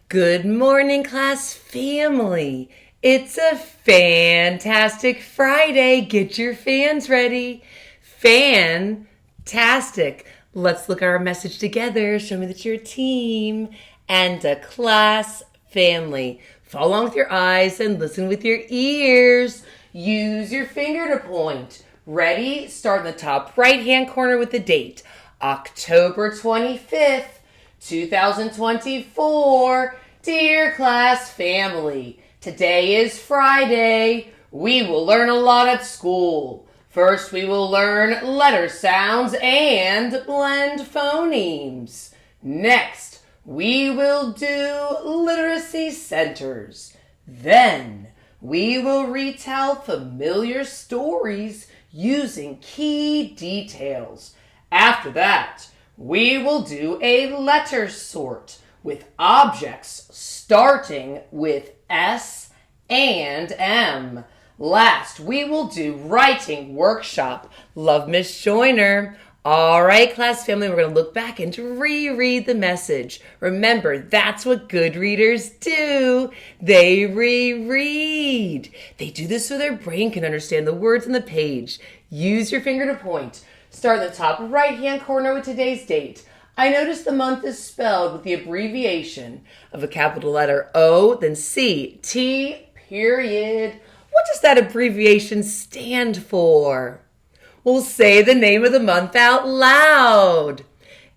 Good morning, class family. It's a fantastic Friday. Get your fans ready. Fantastic. Let's look at our message together. Show me that you're a team and a class family. Follow along with your eyes and listen with your ears. Use your finger to point. Ready? Start in the top right-hand corner with the date. October 25th, 2024. Dear class family, today is Friday. We will learn a lot at school. First, we will learn letter sounds and blend phonemes. Next, we will do literacy centers. Then, we will retell familiar stories using key details. After that, we will do a letter sort with objects starting with S and M. Last, we will do writing workshop. Love Miss Joyner. All right, class family, we're going to look back and reread the message. Remember, that's what good readers do. They reread. They do this so their brain can understand the words on the page. Use your finger to point. Start in the top right-hand corner with today's date. I noticed the month is spelled with the abbreviation of a capital letter O, then C, T, period. What does that abbreviation stand for? We'll say the name of the month out loud.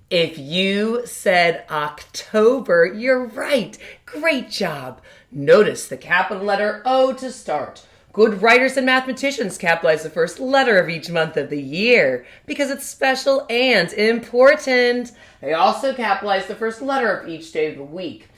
If you said October, you're right. Great job. Notice the capital letter O to start. Good writers and mathematicians capitalize the first letter of each month of the year because it's special and important. They also capitalize the first letter of each day of the week.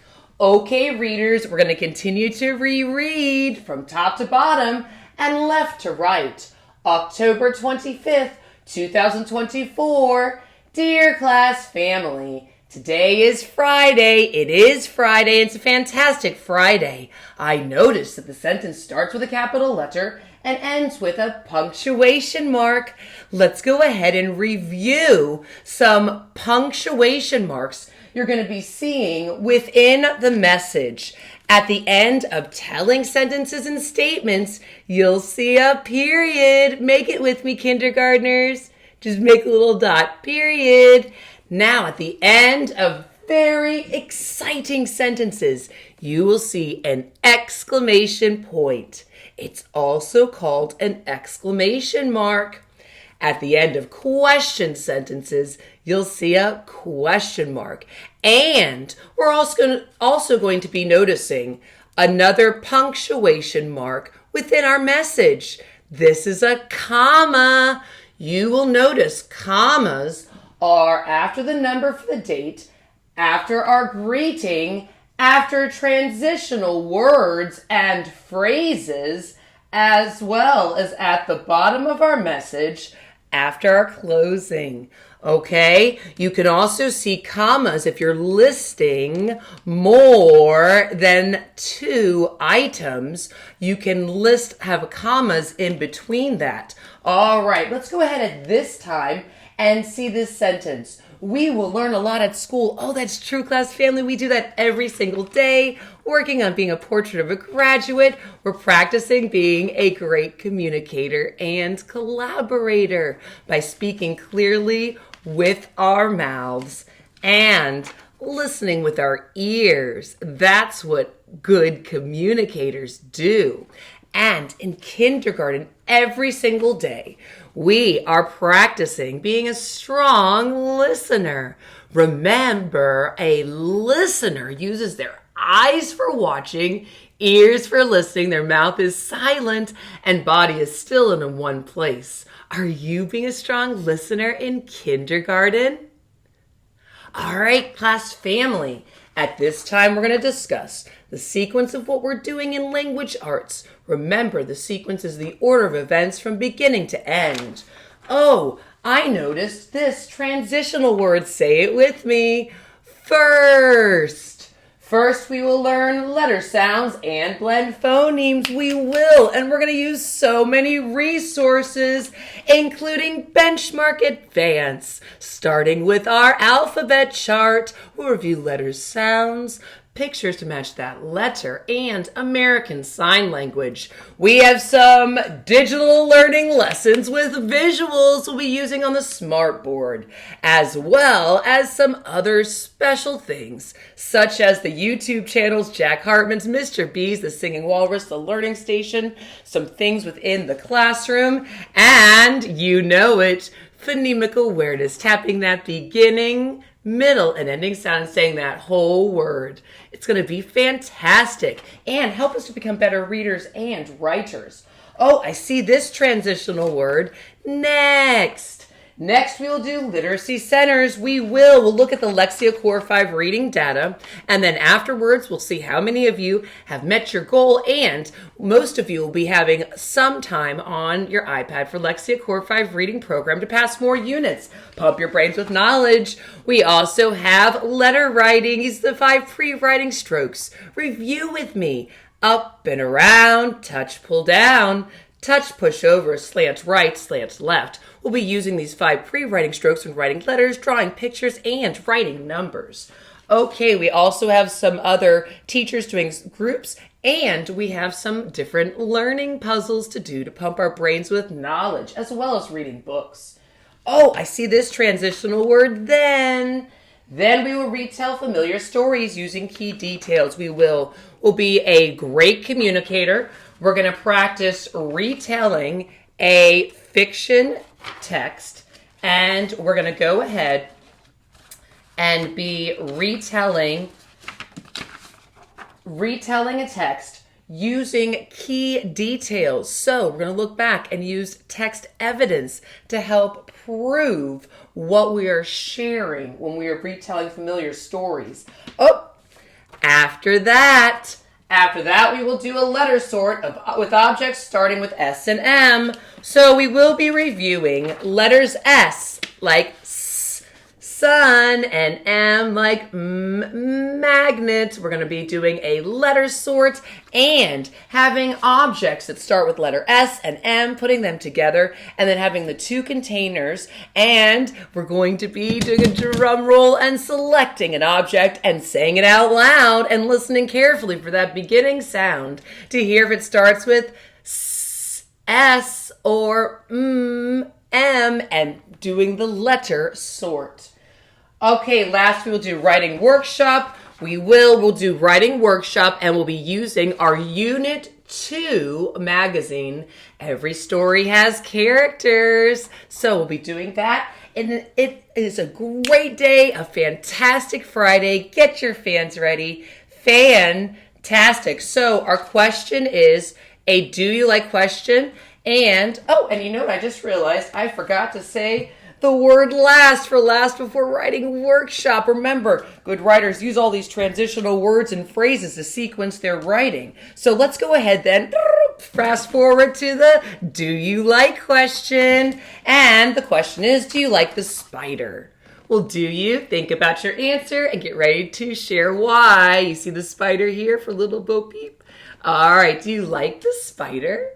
Okay, readers, we're going to continue to reread from top to bottom and left to right. October 25th, 2024. Dear class family, today is Friday. It is Friday. It's a fantastic Friday. I noticed that the sentence starts with a capital letter and ends with a punctuation mark. Let's go ahead and review some punctuation marks you're going to be seeing within the message. At the end of telling sentences and statements, you'll see a period. Make it with me, kindergartners. Just make a little dot, period. Now, at the end of very exciting sentences, you will see an exclamation point. It's also called an exclamation mark. At the end of question sentences, you'll see a question mark. And we're also going to be noticing another punctuation mark within our message. This is a comma. You will notice commas are after the number for the date, after our greeting, after transitional words and phrases, as well as at the bottom of our message after our closing. Okay, you can also see commas if you're listing more than 2 items. You can have commas in between that. All right, let's go ahead at this time and see this sentence. We will learn a lot at school. Oh, that's true, class family. We do that every single day, working on being a portrait of a graduate. We're practicing being a great communicator and collaborator by speaking clearly with our mouths and listening with our ears. That's what good communicators do. And in kindergarten, every single day, we are practicing being a strong listener. Remember, a listener uses their eyes for watching, ears for listening, their mouth is silent, and body is still in one place. Are you being a strong listener in kindergarten? All right, class family. At this time, we're going to discuss the sequence of what we're doing in language arts. Remember, the sequence is the order of events from beginning to end. Oh, I noticed this transitional word. Say it with me. First. First, we will learn letter sounds and blend phonemes. We will, and we're going to use so many resources, including Benchmark Advance, starting with our alphabet chart. We'll review letter sounds, pictures to match that letter, and American Sign Language. We have some digital learning lessons with visuals we'll be using on the smartboard, as well as some other special things, such as the YouTube channels Jack Hartman's Mr. B's, The Singing Walrus, The Learning Station, some things within the classroom, and you know it, phonemic awareness, tapping that beginning, middle, and ending sound and saying that whole word. It's going to be fantastic and help us to become better readers and writers. Oh, I see this transitional word, next. Next, we will do literacy centers. We'll look at the Lexia Core 5 reading data, and then afterwards, we'll see how many of you have met your goal, and most of you will be having some time on your iPad for Lexia Core 5 reading program to pass more units. Pump your brains with knowledge. We also have letter writing. These are the 5 pre-writing strokes. Review with me. Up and around, touch, pull down. Touch, push over, slant right, slant left. We'll be using these 5 pre-writing strokes when writing letters, drawing pictures, and writing numbers. Okay, we also have some other teachers doing groups, and we have some different learning puzzles to do to pump our brains with knowledge, as well as reading books. Oh, I see this transitional word, then. Then we will retell familiar stories using key details. We'll be a great communicator. We're going to practice retelling a fiction text, and we're going to go ahead and be retelling a text using key details. So we're going to look back and use text evidence to help prove what we are sharing when we are retelling familiar stories. After that, we will do a letter sort with objects starting with S and M. So we will be reviewing letters S like S, sun, and M like magnet. We're going to be doing a letter sort and having objects that start with letter S and M, putting them together, and then having the 2 containers. And we're going to be doing a drum roll and selecting an object and saying it out loud and listening carefully for that beginning sound to hear if it starts with S or M, and doing the letter sort. Okay, last we will do writing workshop. We'll do writing workshop, and we'll be using our Unit 2 magazine. Every story has characters, so we'll be doing that. And it is a great day, a fantastic Friday. Get your fans ready. Fantastic. So our question is a do you like question? And you know what? I just realized I forgot to say the word last for last before writing workshop. Remember, good writers use all these transitional words and phrases to sequence their writing. So let's go ahead then, fast forward to the do you like question. And the question is, do you like the spider? Well, do you? Think about your answer and get ready to share why. You see the spider here for little Bo Peep? All right, do you like the spider?